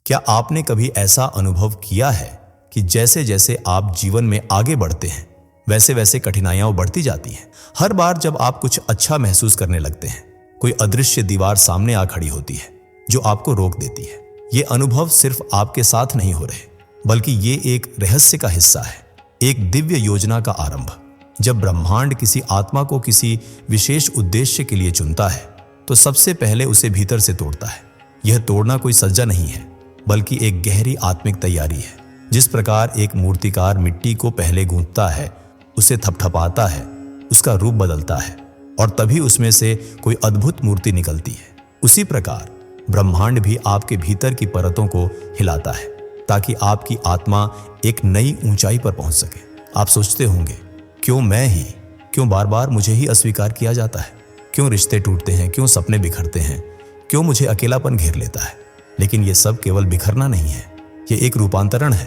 क्या आपने कभी ऐसा अनुभव किया है कि जैसे जैसे आप जीवन में आगे बढ़ते हैं वैसे वैसे कठिनाइयां बढ़ती जाती हैं? हर बार जब आप कुछ अच्छा महसूस करने लगते हैं, कोई अदृश्य दीवार सामने आ खड़ी होती है जो आपको रोक देती है। ये अनुभव सिर्फ आपके साथ नहीं हो रहे, बल्कि ये एक रहस्य का हिस्सा है, एक दिव्य योजना का आरंभ। जब ब्रह्मांड किसी आत्मा को किसी विशेष उद्देश्य के लिए चुनता है तो सबसे पहले उसे भीतर से तोड़ता है। यह तोड़ना कोई सज्जा नहीं है, बल्कि एक गहरी आत्मिक तैयारी है। जिस प्रकार एक मूर्तिकार मिट्टी को पहले गूंथता है, उसे थपथपाता है, उसका रूप बदलता है और तभी उसमें से कोई अद्भुत मूर्ति निकलती है, उसी प्रकार ब्रह्मांड भी आपके भीतर की परतों को हिलाता है ताकि आपकी आत्मा एक नई ऊंचाई पर पहुंच सके। आप सोचते होंगे, क्यों बार बार मुझे ही अस्वीकार किया जाता है? क्यों रिश्ते टूटते हैं? क्यों सपने बिखरते हैं? क्यों मुझे अकेलापन घेर लेता है? लेकिन यह सब केवल बिखरना नहीं है, यह एक रूपांतरण है।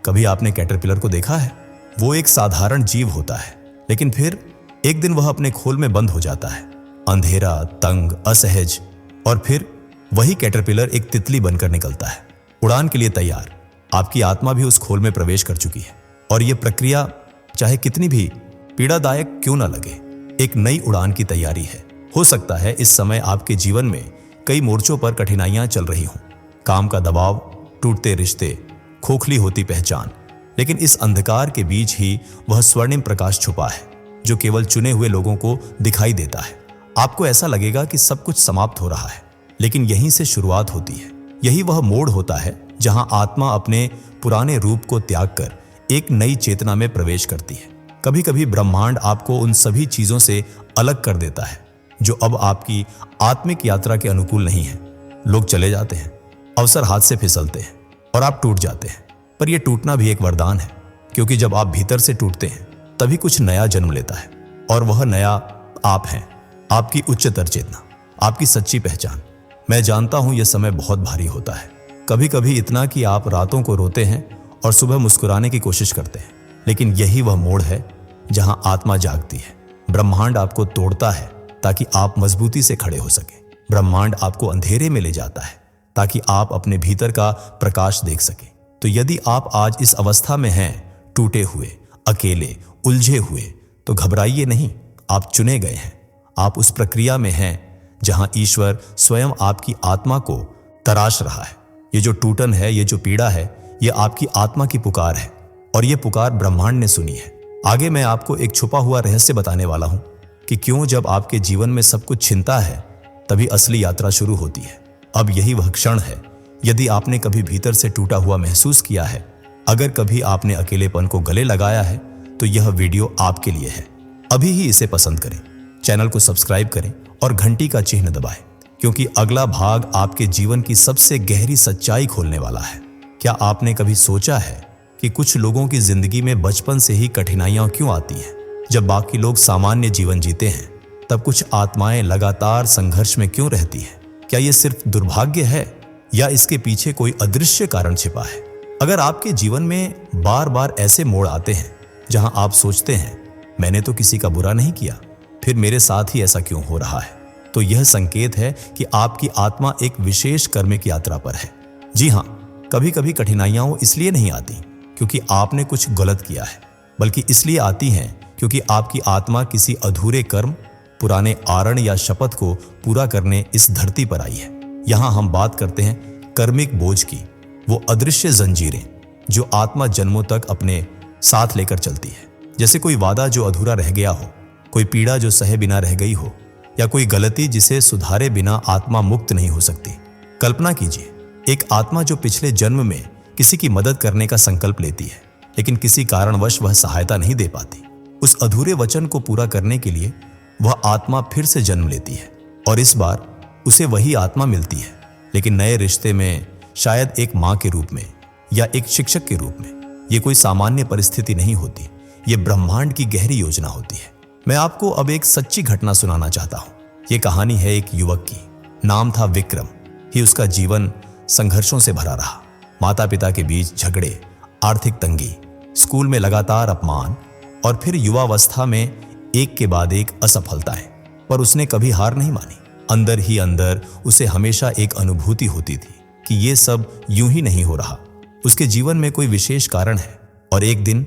कभी आपने कैटरपिलर को देखा है? वो एक साधारण जीव होता है, लेकिन फिर एक दिन वह अपने खोल में बंद हो जाता है, अंधेरा, तंग, असहज, और फिर वही कैटरपिलर एक तितली बनकर निकलता है, उड़ान के लिए तैयार। आपकी आत्मा भी उस खोल में प्रवेश कर चुकी है और यह प्रक्रिया चाहे कितनी भी पीड़ादायक क्यों न लगे, एक नई उड़ान की तैयारी है। हो सकता है इस समय आपके जीवन में कई मोर्चों पर कठिनाइयां चल रही हों, काम का दबाव, टूटते रिश्ते, खोखली होती पहचान, लेकिन इस अंधकार के बीच ही वह स्वर्णिम प्रकाश छुपा है जो केवल चुने हुए लोगों को दिखाई देता है। आपको ऐसा लगेगा कि सब कुछ समाप्त हो रहा है, लेकिन यहीं से शुरुआत होती है। यही वह मोड़ होता है जहां आत्मा अपने पुराने रूप को त्याग कर एक नई चेतना में प्रवेश करती है। कभी कभी ब्रह्मांड आपको उन सभी चीजों से अलग कर देता है जो अब आपकी आत्मिक यात्रा के अनुकूल नहीं है। लोग चले जाते हैं, अवसर हाथ से फिसलते हैं और आप टूट जाते हैं। पर यह टूटना भी एक वरदान है, क्योंकि जब आप भीतर से टूटते हैं तभी कुछ नया जन्म लेता है, और वह नया आप हैं, आपकी उच्चतर चेतना, आपकी सच्ची पहचान। मैं जानता हूं यह समय बहुत भारी होता है, कभी कभी इतना कि आप रातों को रोते हैं और सुबह मुस्कुराने की कोशिश करते हैं, लेकिन यही वह मोड़ है जहां आत्मा जागती है। ब्रह्मांड आपको तोड़ता है ताकि आप मजबूती से खड़े हो सके। ब्रह्मांड आपको अंधेरे में ले जाता है ताकि आप अपने भीतर का प्रकाश देख सके। तो यदि आप आज इस अवस्था में हैं, टूटे हुए, अकेले, उलझे हुए, तो घबराइए नहीं, आप चुने गए हैं। आप उस प्रक्रिया में हैं जहां ईश्वर स्वयं आपकी आत्मा को तराश रहा है। ये जो टूटन है, ये जो पीड़ा है, ये आपकी आत्मा की पुकार है, और ये पुकार ब्रह्मांड ने सुनी है। आगे मैं आपको एक छुपा हुआ रहस्य बताने वाला हूं कि क्यों जब आपके जीवन में सब कुछ छिनता है तभी असली यात्रा शुरू होती है। अब यही वह क्षण है। यदि आपने कभी भीतर से टूटा हुआ महसूस किया है, अगर कभी आपने अकेलेपन को गले लगाया है, तो यह वीडियो आपके लिए है। अभी ही इसे पसंद करें, चैनल को सब्सक्राइब करें और घंटी का चिन्ह दबाएं, क्योंकि अगला भाग आपके जीवन की सबसे गहरी सच्चाई खोलने वाला है। क्या आपने कभी सोचा है कि कुछ लोगों की जिंदगी में बचपन से ही कठिनाइयां क्यों आती हैं? जब बाकी लोग सामान्य जीवन जीते हैं, तब कुछ आत्माएं लगातार संघर्ष में क्यों रहती हैं? क्या यह सिर्फ दुर्भाग्य है या इसके पीछे कोई अदृश्य कारण छिपा है? अगर आपके जीवन में बार बार ऐसे मोड़ आते हैं जहां आप सोचते हैं, मैंने तो किसी का बुरा नहीं किया, फिर मेरे साथ ही ऐसा क्यों हो रहा है, तो यह संकेत है कि आपकी आत्मा एक विशेष कर्मिक यात्रा पर है। जी हां, कभी कभी कठिनाइयां इसलिए नहीं आती क्योंकि आपने कुछ गलत किया है, बल्कि इसलिए आती हैं क्योंकि आपकी आत्मा किसी अधूरे कर्म, पुराने आरण या शपथ को पूरा करने इस धरती पर आई है। यहां हम बात करते हैं कर्मिक बोझ की, वो अदृश्य जंजीरें जो आत्मा जन्मों तक अपने साथ लेकर चलती है। जैसे कोई वादा जो अधूरा रह गया हो, कोई पीड़ा जो सहे बिना रह गई हो, या कोई गलती जिसे सुधारे बिना आत्मा मुक्त नहीं हो सकती। कल्पना कीजिए, एक आत्मा जो पिछले जन्म में किसी की मदद करने का संकल्प लेती है, लेकिन किसी कारणवश वह सहायता नहीं दे पाती। उस अधूरे वचन को पूरा करने के लिए वह आत्मा फिर से जन्म लेती है, और इस बार उसे वही आत्मा मिलती है, लेकिन नए रिश्ते में, शायद एक मां के रूप में या एक शिक्षक के रूप में। यह कोई सामान्य परिस्थिति नहीं होती, यह ब्रह्मांड की गहरी योजना होती है। मैं आपको अब एक सच्ची घटना सुनाना चाहता हूं। यह कहानी है एक युवक की, नाम था विक्रम। ही उसका जीवन संघर्षों से भरा रहा। माता पिता के बीच झगड़े, आर्थिक तंगी, स्कूल में लगातार अपमान, और फिर युवावस्था में एक के बाद एक असफलताएं। पर उसने कभी हार नहीं मानी। अंदर ही अंदर उसे हमेशा एक अनुभूति होती थी कि ये सब यूं ही नहीं हो रहा। उसके जीवन में कोई विशेष कारण है। और एक दिन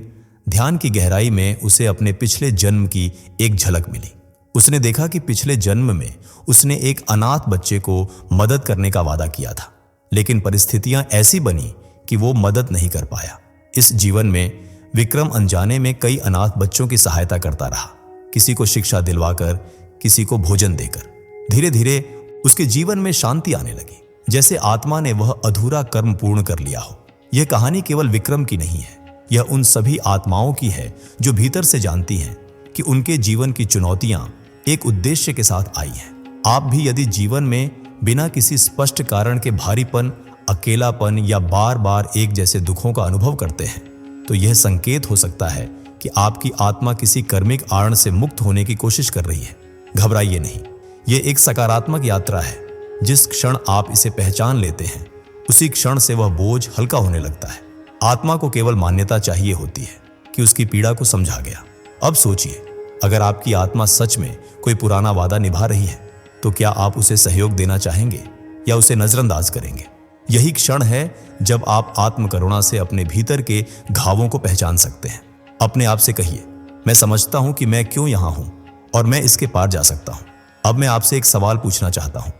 ध्यान की गहराई में उसे अपने पिछले जन्म की एक झलक मिली। उसने देखा कि पिछले जन्म में उसने एक अनाथ बच्चे को मदद करने का वादा किया था, लेकिन परिस्थितियां ऐसी बनी कि वो मदद नहीं कर पाया। इस जीवन में विक्रम अनजाने में कई अनाथ बच्चों की सहायता करता रहा, किसी को शिक्षा दिलवाकर, किसी को भोजन देकर। धीरे धीरे उसके जीवन में शांति आने लगी, जैसे आत्मा ने वह अधूरा कर्म पूर्ण कर लिया हो। यह कहानी केवल विक्रम की नहीं है, यह उन सभी आत्माओं की है जो भीतर से जानती हैं कि उनके जीवन की चुनौतियां एक उद्देश्य के साथ आई हैं। आप भी यदि जीवन में बिना किसी स्पष्ट कारण के भारीपन, अकेलापन या बार बार एक जैसे दुखों का अनुभव करते हैं, तो यह संकेत हो सकता है कि आपकी आत्मा किसी कर्मिक आड़ से मुक्त होने की कोशिश कर रही है। घबराइए नहीं, यह एक सकारात्मक यात्रा है। जिस क्षण आप इसे पहचान लेते हैं, उसी क्षण से वह बोझ हल्का होने लगता है। आत्मा को केवल मान्यता चाहिए होती है कि उसकी पीड़ा को समझा गया। अब सोचिए, अगर आपकी आत्मा सच में कोई पुराना वादा निभा रही है, तो क्या आप उसे सहयोग देना चाहेंगे या उसे नजरअंदाज करेंगे? यही क्षण है जब आप आत्म करुणा से अपने भीतर के घावों को पहचान सकते हैं। अपने आप से कहिए, मैं समझता हूं कि मैं क्यों यहां हूं और मैं इसके पार जा सकता हूं। अब मैं आपसे एक सवाल पूछना चाहता हूं।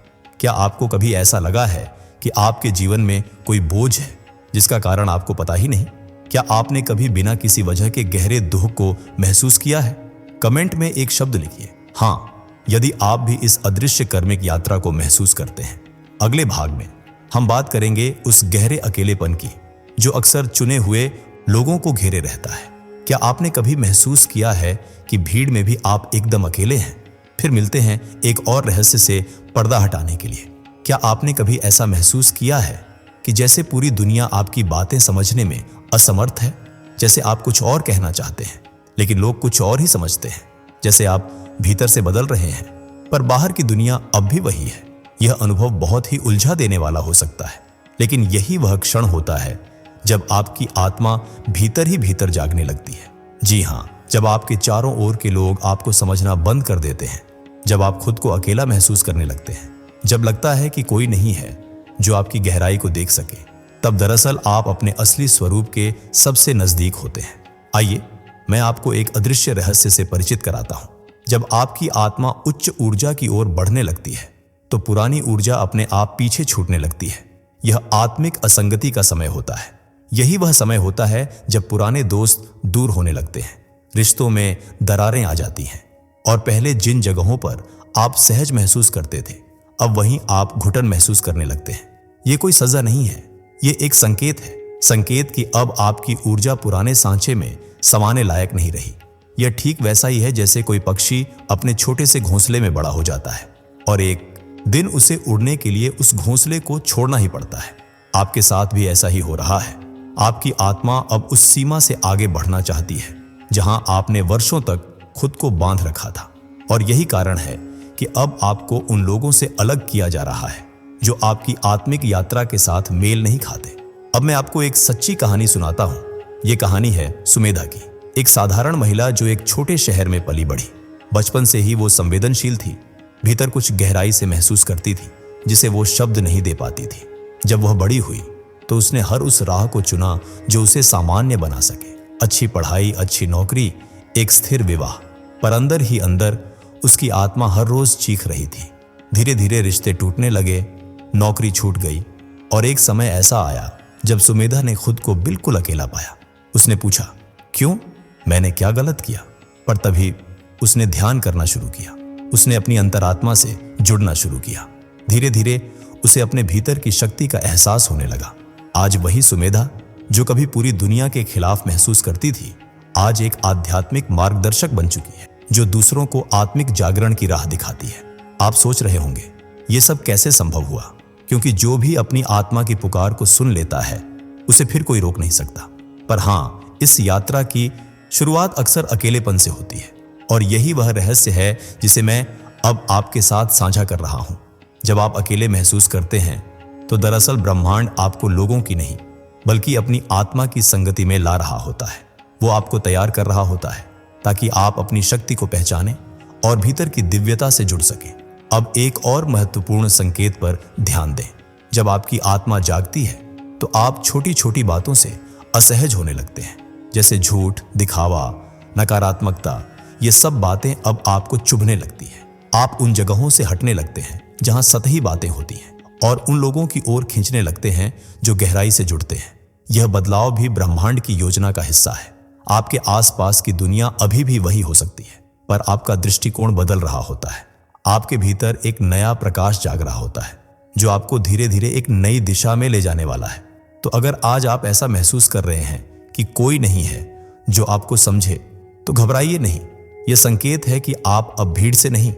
क्या आपको कभी ऐसा लगा है कि आपके जीवन में कोई बोझ है जिसका कारण आपको पता ही नहीं? क्या आपने कभी बिना किसी वजह के गहरे दुख को महसूस किया है? कमेंट में एक शब्द लिखिए, हाँ, यदि आप भी इस अदृश्य कर्मिक यात्रा को महसूस करते हैं। अगले भाग में हम बात करेंगे उस गहरे अकेलेपन की जो अक्सर चुने हुए लोगों को घेरे रहता है। क्या आपने कभी महसूस किया है कि भीड़ में भी आप एकदम अकेले हैं? फिर मिलते हैं एक और रहस्य से पर्दा हटाने के लिए। क्या आपने कभी ऐसा महसूस किया है कि जैसे पूरी दुनिया आपकी बातें समझने में असमर्थ है? जैसे आप कुछ और कहना चाहते हैं लेकिन लोग कुछ और ही समझते हैं। जैसे आप भीतर से बदल रहे हैं पर बाहर की दुनिया अब भी वही है। यह अनुभव बहुत ही उलझा देने वाला हो सकता है, लेकिन यही वह क्षण होता है जब आपकी आत्मा भीतर ही भीतर जागने लगती है। जी हाँ, जब आपके चारों ओर के लोग आपको समझना बंद कर देते हैं, जब आप खुद को अकेला महसूस करने लगते हैं, जब लगता है कि कोई नहीं है जो आपकी गहराई को देख सके, तब दरअसल आप अपने असली स्वरूप के सबसे नजदीक होते हैं। आइए मैं आपको एक अदृश्य रहस्य से परिचित कराता हूं। जब आपकी आत्मा उच्च ऊर्जा की ओर बढ़ने लगती है, तो पुरानी ऊर्जा अपने आप पीछे छूटने लगती है। यह आत्मिक असंगति का समय होता है। यही वह समय होता है जब पुराने दोस्त दूर होने लगते हैं, रिश्तों में दरारें आ जाती हैं और पहले जिन जगहों पर आप सहज महसूस करते थे, अब वहीं आप घुटन महसूस करने लगते हैं। यह कोई सजा नहीं है, यह एक संकेत है। संकेत कि अब आपकी ऊर्जा पुराने सांचे में समाने लायक नहीं रही। यह ठीक वैसा ही है जैसे कोई पक्षी अपने छोटे से घोंसले में बड़ा हो जाता है और एक दिन उसे उड़ने के लिए उस घोंसले को छोड़ना ही पड़ता है। आपके साथ भी ऐसा ही हो रहा है। आपकी आत्मा अब उस सीमा से आगे बढ़ना चाहती है जहां आपने वर्षों तक खुद को बांध रखा था। और यही कारण है कि अब आपको उन लोगों से अलग किया जा रहा है जो आपकी आत्मिक यात्रा के साथ मेल नहीं खाते। अब मैं आपको एक सच्ची कहानी सुनाता हूं। यह कहानी है सुमेधा की, एक साधारण महिला जो एक छोटे शहर में पली बढ़ी। बचपन से ही वो संवेदनशील थी, भीतर कुछ गहराई से महसूस करती थी जिसे वो शब्द नहीं दे पाती थी। जब वह बड़ी हुई तो उसने हर उस राह को चुना जो उसे सामान्य बना सके। अच्छी पढ़ाई, अच्छी नौकरी, एक स्थिर विवाह। पर अंदर ही अंदर उसकी आत्मा हर रोज चीख रही थी। धीरे धीरे रिश्ते टूटने लगे, नौकरी छूट गई और एक समय ऐसा आया जब सुमेधा ने खुद को बिल्कुल अकेला पाया। उसने पूछा, क्यों? मैंने क्या गलत किया? पर तभी उसने ध्यान करना शुरू किया। उसने अपनी अंतरात्मा से जुड़ना शुरू किया। धीरे धीरे उसे अपने भीतर की शक्ति का एहसास होने लगा। आज वही सुमेधा जो कभी पूरी दुनिया के खिलाफ महसूस करती थी, आज एक आध्यात्मिक मार्गदर्शक बन चुकी है जो दूसरों को आत्मिक जागरण की राह दिखाती है। आप सोच रहे होंगे ये सब कैसे संभव हुआ? क्योंकि जो भी अपनी आत्मा की पुकार को सुन लेता है उसे फिर कोई रोक नहीं सकता। पर हाँ, इस यात्रा की शुरुआत अक्सर अकेलेपन से होती है और यही वह रहस्य है जिसे मैं अब आपके साथ साझा कर रहा हूं। जब आप अकेले महसूस करते हैं तो दरअसल ब्रह्मांड आपको लोगों की नहीं बल्कि अपनी आत्मा की संगति में ला रहा होता है। वो आपको तैयार कर रहा होता है ताकि आप अपनी शक्ति को पहचानें और भीतर की दिव्यता से जुड़ सकें। अब एक और महत्वपूर्ण संकेत पर ध्यान दें। जब आपकी आत्मा जागती है तो आप छोटी छोटी बातों से असहज होने लगते हैं, जैसे झूठ, दिखावा, नकारात्मकता। ये सब बातें अब आपको चुभने लगती है। आप उन जगहों से हटने लगते हैं जहां सतही बातें होती हैं और उन लोगों की ओर खींचने लगते हैं जो गहराई से जुड़ते हैं। यह बदलाव भी ब्रह्मांड की योजना का हिस्सा है। आपके आसपास की दुनिया अभी भी वही हो सकती है, पर आपका दृष्टिकोण बदल रहा होता है। आपके भीतर एक नया प्रकाश जाग रहा होता है जो आपको धीरे धीरे एक नई दिशा में ले जाने वाला है। तो अगर आज आप ऐसा महसूस कर रहे हैं कि कोई नहीं है जो आपको समझे, तो घबराइए नहीं। यह संकेत है कि आप अब भीड़ से नहीं,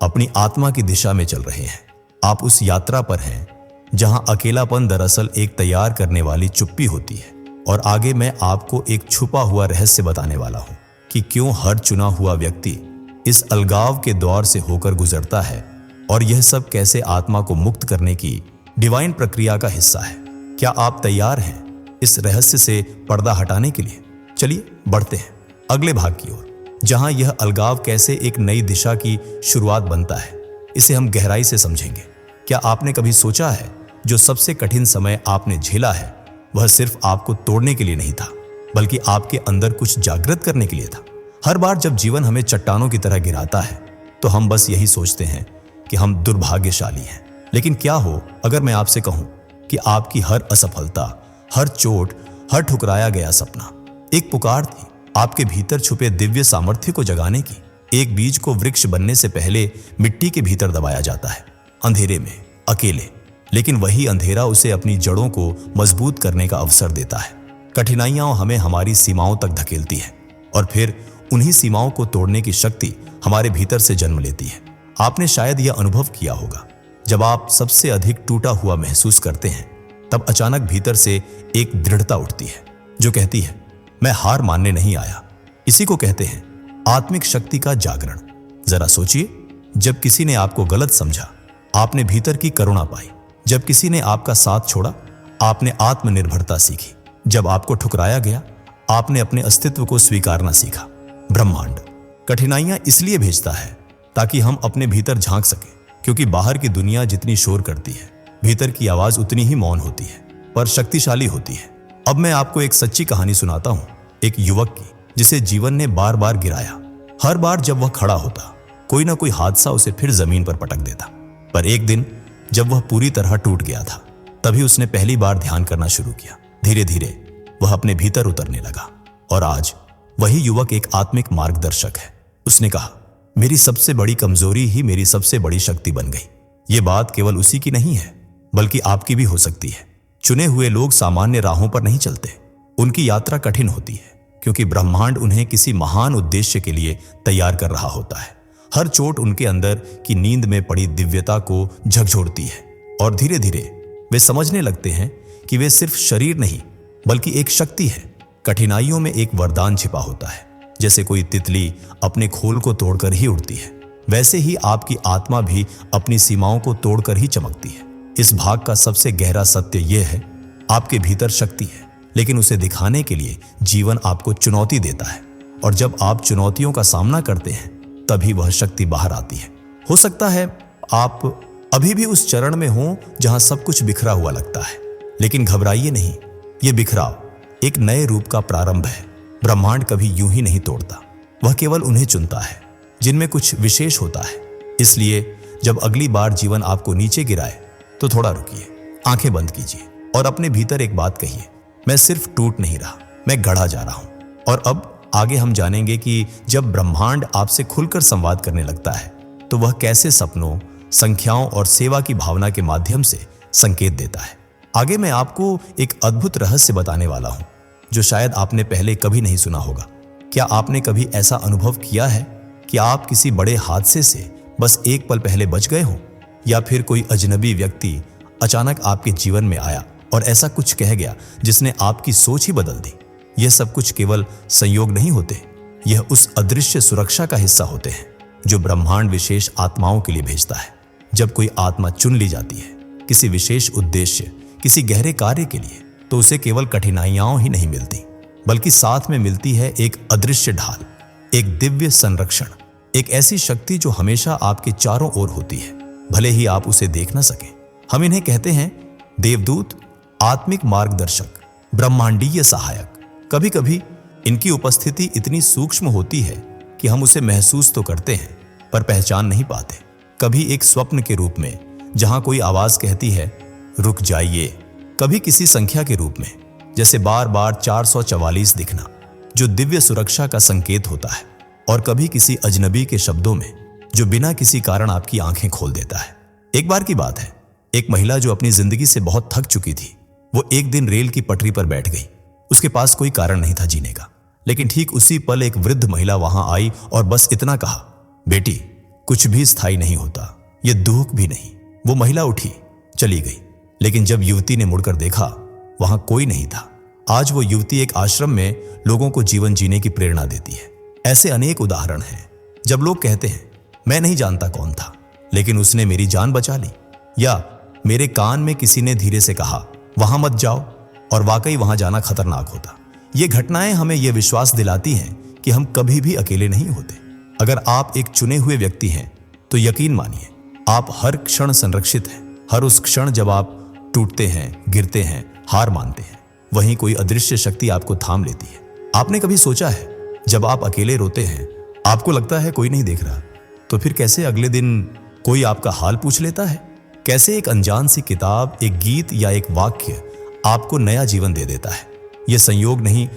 अपनी आत्मा की दिशा में चल रहे हैं। आप उस यात्रा पर हैं जहां अकेलापन दरअसल एक तैयार करने वाली चुप्पी होती है। और आगे मैं आपको एक छुपा हुआ रहस्य बताने वाला हूं कि क्यों हर चुना हुआ व्यक्ति इस अलगाव के दौर से होकर गुजरता है और यह सब कैसे आत्मा को मुक्त करने की डिवाइन प्रक्रिया का हिस्सा है। क्या आप तैयार हैं इस रहस्य से पर्दा हटाने के लिए? चलिए बढ़ते हैं अगले भाग की ओर, जहां यह अलगाव कैसे एक नई दिशा की शुरुआत बनता है। इसे हम गहराई से समझेंगे। क्या आपने कभी सोचा है जो सबसे कठिन समय आपने झेला है वह सिर्फ आपको तोड़ने के लिए नहीं था, बल्कि आपके अंदर कुछ जागृत करने के लिए था? हर बार जब जीवन हमें चट्टानों की तरह गिराता है तो हम बस यही सोचते हैं कि हम दुर्भाग्यशाली हैं। लेकिन क्या हो अगर मैं आपसे कहूं कि आपकी हर असफलता, हर चोट, हर ठुकराया गया सपना एक पुकार थी आपके भीतर छुपे दिव्य सामर्थ्य को जगाने की। एक बीज को वृक्ष बनने से पहले मिट्टी के भीतर दबाया जाता है, अंधेरे में, अकेले। लेकिन वही अंधेरा उसे अपनी जड़ों को मजबूत करने का अवसर देता है। कठिनाइयां हमें हमारी सीमाओं तक धकेलती है और फिर उन्हीं सीमाओं को तोड़ने की शक्ति हमारे भीतर से जन्म लेती है। आपने शायद यह अनुभव किया होगा, जब आप सबसे अधिक टूटा हुआ महसूस करते हैं तब अचानक भीतर से एक दृढ़ता उठती है जो कहती है, मैं हार मानने नहीं आया। इसी को कहते हैं आत्मिक शक्ति का जागरण। जरा सोचिए, जब किसी ने आपको गलत समझा, आपने भीतर की करुणा पाई। जब किसी ने आपका साथ छोड़ा, आपने आत्मनिर्भरता सीखी। जब आपको ठुकराया गया, आपने अपने अस्तित्व को स्वीकारना सीखा। ब्रह्मांड कठिनाइयां इसलिए भेजता है ताकि हम अपने भीतर झांक सकें, क्योंकि बाहर की दुनिया जितनी शोर करती है, भीतर की आवाज उतनी ही मौन होती है, पर शक्तिशाली होती है। अब मैं आपको एक सच्ची कहानी सुनाता हूं, एक युवक की जिसे जीवन ने बार बार गिराया। हर बार जब वह खड़ा होता, कोई ना कोई हादसा उसे फिर जमीन पर पटक देता। पर एक दिन जब वह पूरी तरह टूट गया था, तभी उसने पहली बार ध्यान करना शुरू किया। धीरे धीरे वह अपने भीतर उतरने लगा और आज वही युवक एक आत्मिक मार्गदर्शक है। उसने कहा, मेरी सबसे बड़ी कमजोरी ही मेरी सबसे बड़ी शक्ति बन गई। ये बात केवल उसी की नहीं है, बल्कि आपकी भी हो सकती है। चुने हुए लोग सामान्य राहों पर नहीं चलते। उनकी यात्रा कठिन होती है क्योंकि ब्रह्मांड उन्हें किसी महान उद्देश्य के लिए तैयार कर रहा होता है। हर चोट उनके अंदर की नींद में पड़ी दिव्यता को झकझोरती है और धीरे धीरे वे समझने लगते हैं कि वे सिर्फ शरीर नहीं, बल्कि एक शक्ति है। कठिनाइयों में एक वरदान छिपा होता है। जैसे कोई तितली अपने खोल को तोड़कर ही उड़ती है, वैसे ही आपकी आत्मा भी अपनी सीमाओं को तोड़कर ही चमकती है। इस भाग का सबसे गहरा सत्य यह है, आपके भीतर शक्ति है, लेकिन उसे दिखाने के लिए जीवन आपको चुनौती देता है। और जब आप चुनौतियों का सामना करते हैं, तभी वह शक्ति बाहर आती है। हो सकता है आप अभी भी उस चरण में हो जहां सब कुछ बिखरा हुआ लगता है, लेकिन घबराइए नहीं। यह बिखराव एक नए रूप का प्रारंभ है। ब्रह्मांड कभी यूं ही नहीं तोड़ता, वह केवल उन्हें चुनता है जिनमें कुछ विशेष होता है। इसलिए जब अगली बार जीवन आपको नीचे गिराए तो थोड़ा रुकिए, आंखें बंद कीजिए और अपने भीतर एक बात कहिए, मैं सिर्फ टूट नहीं रहा, मैं गढ़ा जा रहा हूं। और अब आगे हम जानेंगे कि जब ब्रह्मांड आपसे खुलकर संवाद करने लगता है तो वह कैसे सपनों, संख्याओं और सेवा की भावना के माध्यम से संकेत देता है। आगे मैं आपको एक अद्भुत रहस्य बताने वाला हूं जो शायद आपने पहले कभी नहीं सुना होगा। क्या आपने कभी ऐसा अनुभव किया है कि आप किसी बड़े हादसे से बस एक पल पहले बच गए हों, या फिर कोई अजनबी व्यक्ति अचानक आपके जीवन में आया और ऐसा कुछ कह गया जिसने आपकी सोच ही बदल दी? यह सब कुछ केवल संयोग नहीं होते, यह उस अदृश्य सुरक्षा का हिस्सा होते हैं जो ब्रह्मांड विशेष आत्माओं के लिए भेजता है। जब कोई आत्मा चुन ली जाती है किसी विशेष उद्देश्य, किसी गहरे कार्य के लिए, तो उसे केवल कठिनाइयां ही नहीं मिलती, बल्कि साथ में मिलती है एक अदृश्य ढाल, एक दिव्य संरक्षण, एक ऐसी शक्ति जो हमेशा आपके चारों ओर होती है, भले ही आप उसे देख न सकें। हम इन्हें कहते हैं देवदूत, आत्मिक मार्गदर्शक, ब्रह्मांडीय सहायक। कभी कभी इनकी उपस्थिति इतनी सूक्ष्म होती है कि हम उसे महसूस तो करते हैं पर पहचान नहीं पाते। कभी एक स्वप्न के रूप में जहां कोई आवाज कहती है रुक जाइए, कभी किसी संख्या के रूप में जैसे बार बार 444 दिखना जो दिव्य सुरक्षा का संकेत होता है, और कभी किसी अजनबी के शब्दों में जो बिना किसी कारण आपकी आंखें खोल देता है। एक बार की बात है, एक महिला जो अपनी जिंदगी से बहुत थक चुकी थी, वो एक दिन रेल की पटरी पर बैठ गई। उसके पास कोई कारण नहीं था जीने का, लेकिन ठीक उसी पल एक वृद्ध महिला वहां आई और बस इतना कहा, बेटी कुछ भी स्थायी नहीं होता, ये दुख भी नहीं। वो महिला उठी, चली गई, लेकिन जब युवती ने मुड़कर देखा वहां कोई नहीं था। आज वो युवती एक आश्रम में लोगों को जीवन जीने की प्रेरणा देती है। ऐसे अनेक उदाहरण हैं जब लोग कहते हैं मैं नहीं जानता कौन था, लेकिन उसने मेरी जान बचा ली, या मेरे कान में किसी ने धीरे से कहा वहां मत जाओ, और वाकई वहां जाना खतरनाक होता। ये घटनाएं हमें यह विश्वास दिलाती हैं कि हम कभी भी अकेले नहीं होते। अगर आप एक चुने हुए व्यक्ति हैं तो यकीन मानिए आप हर क्षण संरक्षित हैं। हर उस क्षण जब आप टूटते हैं, गिरते हैं, हार मानते हैं, वहीं कोई अदृश्य शक्ति आपको थाम लेती है। आपने कभी सोचा है जब आप अकेले रोते हैं, आपको लगता है कोई नहीं देख रहा, तो फिर कैसे अगले दिन कोई आपका हाल पूछ लेता है? कैसे एक अनजान सी किताब, एक गीत या एक वाक्य आपको नया जीवन दे देता है? यह संयोग नहीं,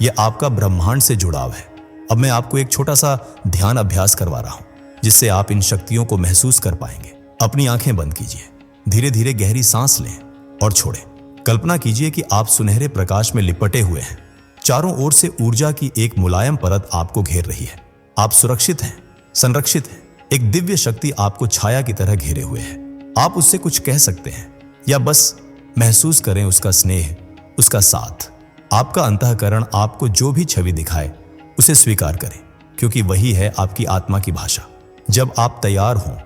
यह आपका ब्रह्मांड से जुड़ाव है। अब मैं आपको एक छोटा सा ध्यान अभ्यास करवा रहा हूं, जिससे आप इन शक्तियों को महसूस कर पाएंगे। अपनी आंखें बंद कीजिए, धीरे धीरे गहरी सांस लें और छोड़ें। कल्पना कीजिए कि आप सुनहरे प्रकाश में लिपटे हुए हैं। चारों ओर से ऊर्जा की एक मुलायम परत आपको घेर रही है। आप सुरक्षित हैं, संरक्षित हैं। एक दिव्य शक्ति आपको छाया की तरह घेरे हुए है। आप उससे कुछ कह सकते हैं या बस महसूस करें उसका स्नेह, उसका साथ। आपका अंतःकरण आपको जो भी छवि दिखाए उसे स्वीकार करें, क्योंकि वही है आपकी आत्मा की भाषा। जब आप तैयार हों,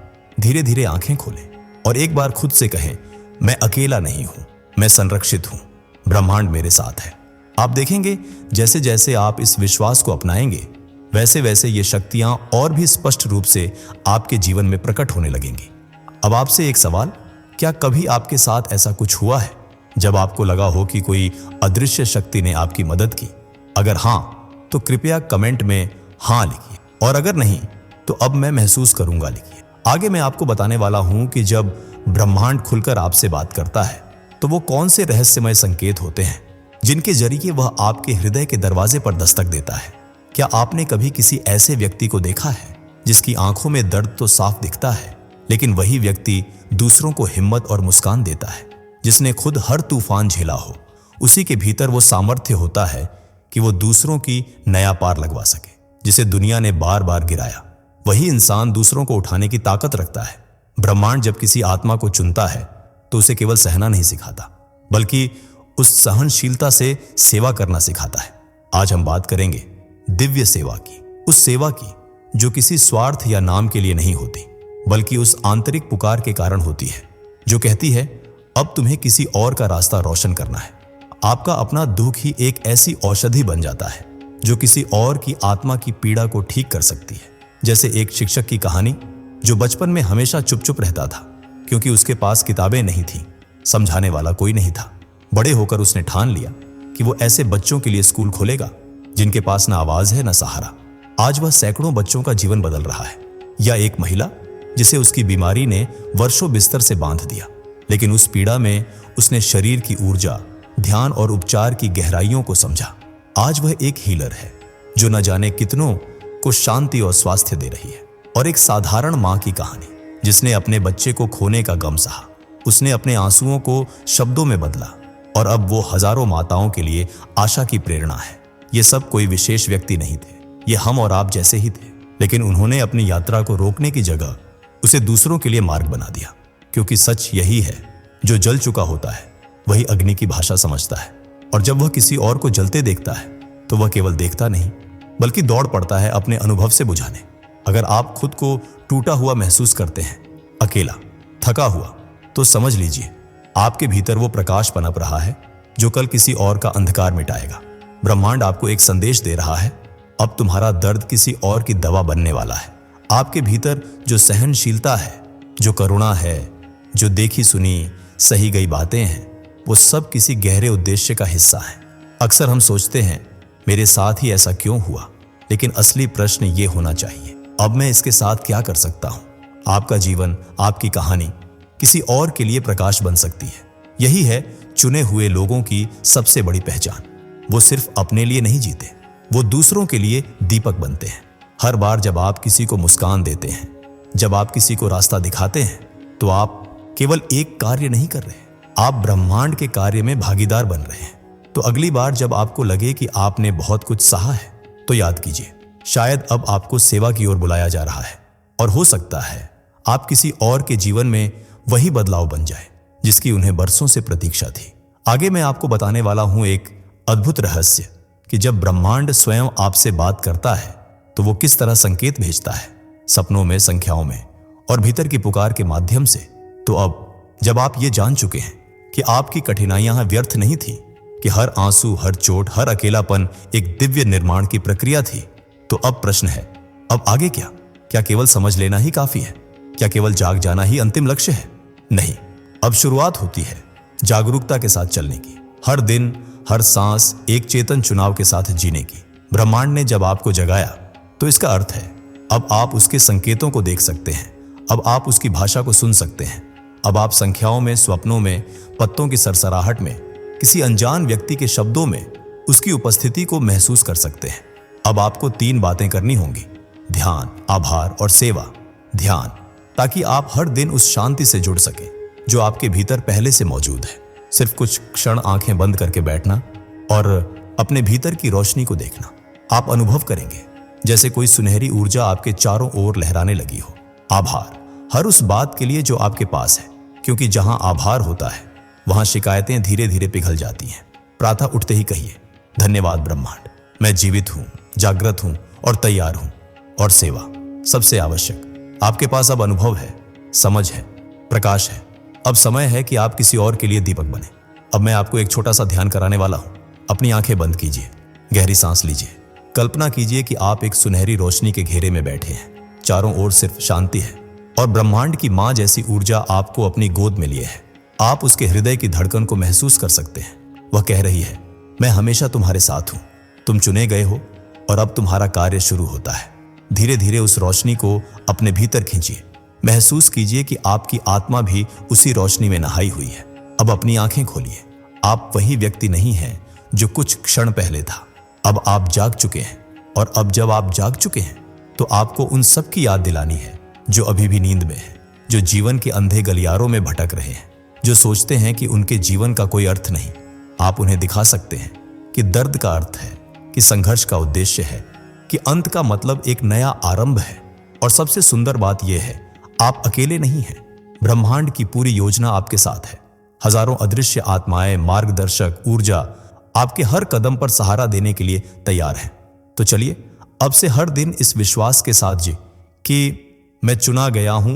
धीरे धीरे आंखें खोलें और एक बार खुद से कहें मैं अकेला नहीं हूं, मैं संरक्षित हूं, ब्रह्मांड मेरे साथ है। आप देखेंगे जैसे जैसे आप इस विश्वास को अपनाएंगे, वैसे वैसे ये शक्तियां और भी स्पष्ट रूप से आपके जीवन में प्रकट होने लगेंगी। अब आपसे एक सवाल, क्या कभी आपके साथ ऐसा कुछ हुआ है जब आपको लगा हो कि कोई अदृश्य शक्ति ने आपकी मदद की? अगर हां, तो कृपया कमेंट में हां लिखिए, और अगर नहीं तो अब मैं महसूस करूंगा लिखिए। आगे मैं आपको बताने वाला हूं कि जब ब्रह्मांड खुलकर आपसे बात करता है तो वो कौन से रहस्यमय संकेत होते हैं जिनके जरिए वह आपके हृदय के दरवाजे पर दस्तक देता है। क्या आपने कभी किसी ऐसे व्यक्ति को देखा है जिसकी आंखों में दर्द तो साफ दिखता है, लेकिन वही व्यक्ति दूसरों को हिम्मत और मुस्कान देता है? जिसने खुद हर तूफान झेला हो, उसी के भीतर वो सामर्थ्य होता है कि वो दूसरों की नया पार लगवा सके। जिसे दुनिया ने बार बार गिराया, वही इंसान दूसरों को उठाने की ताकत रखता है। ब्रह्मांड जब किसी आत्मा को चुनता है तो उसे केवल सहना नहीं सिखाता, बल्कि उस सहनशीलता से सेवा करना सिखाता है। आज हम बात करेंगे दिव्य सेवा की, उस सेवा की जो किसी स्वार्थ या नाम के लिए नहीं होती, बल्कि उस आंतरिक पुकार के कारण होती है जो कहती है अब तुम्हें किसी और का रास्ता रोशन करना है। आपका अपना दुख ही एक ऐसी औषधि बन जाता है जो किसी और की आत्मा की पीड़ा को ठीक कर सकती है। जैसे एक शिक्षक की कहानी जो बचपन में हमेशा चुप चुप रहता था क्योंकि उसके पास किताबें नहीं थीं, समझाने वाला कोई नहीं था। बड़े होकर उसने ठान लिया कि वो ऐसे बच्चों के लिए स्कूल खोलेगा जिनके पास ना आवाज है ना सहारा। आज वह सैकड़ों बच्चों का जीवन बदल रहा है। या एक महिला जिसे उसकी बीमारी ने वर्षों बिस्तर से बांध दिया, लेकिन उस पीड़ा में उसने शरीर की ऊर्जा, ध्यान और उपचार की गहराइयों को समझा। आज वह एक हीलर है जो न जाने कितनों को शांति और स्वास्थ्य दे रही है। और एक साधारण मां की कहानी जिसने अपने बच्चे को खोने का गम सहा, उसने अपने आंसुओं को शब्दों में बदला और अब वो हजारों माताओं के लिए आशा की प्रेरणा है। ये सब कोई विशेष व्यक्ति नहीं थे, ये हम और आप जैसे ही थे, लेकिन उन्होंने अपनी यात्रा को रोकने की जगह उसे दूसरों के लिए मार्ग बना दिया। क्योंकि सच यही है, जो जल चुका होता है वही अग्नि की भाषा समझता है, और जब वह किसी और को जलते देखता है तो वह केवल देखता नहीं बल्कि दौड़ पड़ता है अपने अनुभव से बुझाने। अगर आप खुद को टूटा हुआ महसूस करते हैं, अकेला, थका हुआ, तो समझ लीजिए आपके भीतर वो प्रकाश पनप रहा है जो कल किसी और का अंधकार मिटाएगा। ब्रह्मांड आपको एक संदेश दे रहा है, अब तुम्हारा दर्द किसी और की दवा बनने वाला है। आपके भीतर जो सहनशीलता है, जो करुणा है, जो देखी सुनी सही गई बातें हैं, वो सब किसी गहरे उद्देश्य का हिस्सा हैं। अक्सर हम सोचते हैं मेरे साथ ही ऐसा क्यों हुआ, लेकिन असली प्रश्न ये होना चाहिए, अब मैं इसके साथ क्या कर सकता हूं। आपका जीवन, आपकी कहानी किसी और के लिए प्रकाश बन सकती है। यही है चुने हुए लोगों की सबसे बड़ी पहचान। वो सिर्फ अपने लिए नहीं जीते, वो दूसरों के लिए दीपक बनते हैं। हर बार जब आप किसी को मुस्कान देते हैं, जब आप किसी को रास्ता दिखाते हैं, तो आप केवल एक कार्य नहीं कर रहे, आप ब्रह्मांड के कार्य में भागीदार बन रहे हैं। तो अगली बार जब आपको लगे कि आपने बहुत कुछ सहा है, तो याद कीजिए, शायद अब आपको सेवा की ओर बुलाया जा रहा है, और हो सकता है आप किसी और के जीवन में वही बदलाव बन जाए जिसकी उन्हें बरसों से प्रतीक्षा थी। आगे मैं आपको बताने वाला हूं एक अद्भुत रहस्य कि जब ब्रह्मांड स्वयं आपसे बात करता है तो वो किस तरह संकेत भेजता है, सपनों में, संख्याओं में और भीतर की पुकार के माध्यम से। तो अब जब आप ये जान चुके हैं कि आपकी कठिनाइयां व्यर्थ नहीं थी, कि हर आंसू, हर चोट, हर अकेलापन एक दिव्य निर्माण की प्रक्रिया थी, तो अब प्रश्न है, अब आगे क्या? क्या केवल समझ लेना ही काफी है? क्या केवल जाग जाना ही अंतिम लक्ष्य है? नहीं, अब शुरुआत होती है जागरूकता के साथ चलने की, हर दिन, हर सांस एक चेतन चुनाव के साथ जीने की। ब्रह्मांड ने जब आपको जगाया तो इसका अर्थ है अब आप उसके संकेतों को देख सकते हैं, अब आप उसकी भाषा को सुन सकते हैं, अब आप संख्याओं में, स्वप्नों में, पत्तों की सरसराहट में, किसी अनजान व्यक्ति के शब्दों में उसकी उपस्थिति को महसूस कर सकते हैं। अब आपको 3 बातें करनी होंगी, ध्यान, आभार और सेवा। ध्यान, ताकि आप हर दिन उस शांति से जुड़ सकें जो आपके भीतर पहले से मौजूद है। सिर्फ कुछ क्षण आंखें बंद करके बैठना और अपने भीतर की रोशनी को देखना। आप अनुभव करेंगे जैसे कोई सुनहरी ऊर्जा आपके चारों ओर लहराने लगी हो। आभार, हर उस बात के लिए जो आपके पास है, क्योंकि जहां आभार होता है वहां शिकायतें धीरे धीरे पिघल जाती हैं। प्रातः उठते ही कहिए, धन्यवाद ब्रह्मांड, मैं जीवित हूं, जागृत हूं और तैयार हूं। और सेवा, सबसे आवश्यक, आपके पास अब अनुभव है, समझ है, प्रकाश है। अब समय है कि आप किसी और के लिए दीपक बने। अब मैं आपको एक छोटा सा ध्यान कराने वाला हूं। अपनी आंखें बंद कीजिए, गहरी सांस लीजिए। कल्पना कीजिए कि आप एक सुनहरी रोशनी के घेरे में बैठे हैं, चारों ओर सिर्फ शांति है और ब्रह्मांड की मां जैसी ऊर्जा आपको अपनी गोद में लिए है। आप उसके हृदय की धड़कन को महसूस कर सकते हैं। वह कह रही है, मैं हमेशा तुम्हारे साथ हूं, तुम चुने गए हो और अब तुम्हारा कार्य शुरू होता है। धीरे धीरे उस रोशनी को अपने भीतर खींचिए। महसूस कीजिए कि आपकी आत्मा भी उसी रोशनी में नहाई हुई है। अब अपनी आंखें खोलिए। आप वही व्यक्ति नहीं हैं जो कुछ क्षण पहले था। अब आप जाग चुके हैं, और अब जब आप जाग चुके हैं तो आपको उन सब की याद दिलानी है जो अभी भी नींद में है, जो जीवन के अंधे गलियारों में भटक रहे हैं, जो सोचते हैं कि उनके जीवन का कोई अर्थ नहीं। आप उन्हें दिखा सकते हैं कि दर्द का अर्थ है, कि संघर्ष का उद्देश्य है, कि अंत का मतलब एक नया आरंभ है। और सबसे सुंदर बात यह है, आप अकेले नहीं हैं। ब्रह्मांड की पूरी योजना आपके साथ है। हजारों अदृश्य आत्माएं, मार्गदर्शक, ऊर्जा आपके हर कदम पर सहारा देने के लिए तैयार है। तो चलिए अब से हर दिन इस विश्वास के साथ जी कि मैं चुना गया हूं,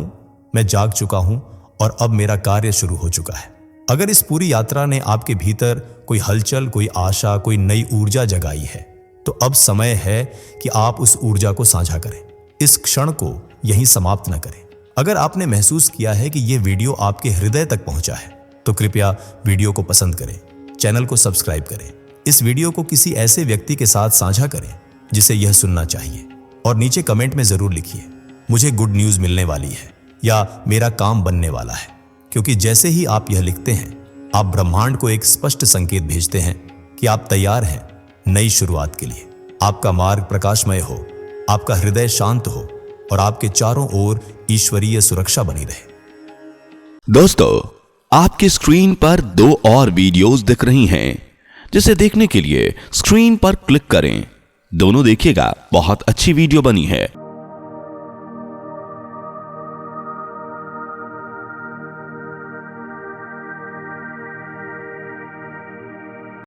मैं जाग चुका हूं और अब मेरा कार्य शुरू हो चुका है। अगर इस पूरी यात्रा ने आपके भीतर कोई हलचल, कोई आशा, कोई नई ऊर्जा जगाई है, तो अब समय है कि आप उस ऊर्जा को साझा करें। इस क्षण को यहीं समाप्त न करें। अगर आपने महसूस किया है कि यह वीडियो आपके हृदय तक पहुंचा है, तो कृपया वीडियो को पसंद करें, चैनल को सब्सक्राइब करें, इस वीडियो को किसी ऐसे व्यक्ति के साथ साझा करें जिसे यह सुनना चाहिए, और नीचे कमेंट में जरूर लिखिए, मुझे गुड न्यूज मिलने वाली है या मेरा काम बनने वाला है। क्योंकि जैसे ही आप यह लिखते हैं, आप ब्रह्मांड को एक स्पष्ट संकेत भेजते हैं कि आप तैयार हैं नई शुरुआत के लिए। आपका मार्ग प्रकाशमय हो, आपका हृदय शांत हो और आपके चारों ओर ईश्वरीय सुरक्षा बनी रहे। दोस्तों, आपकी स्क्रीन पर 2 और वीडियोस दिख रही हैं, जिसे देखने के लिए स्क्रीन पर क्लिक करें। दोनों देखिएगा, बहुत अच्छी वीडियो बनी है।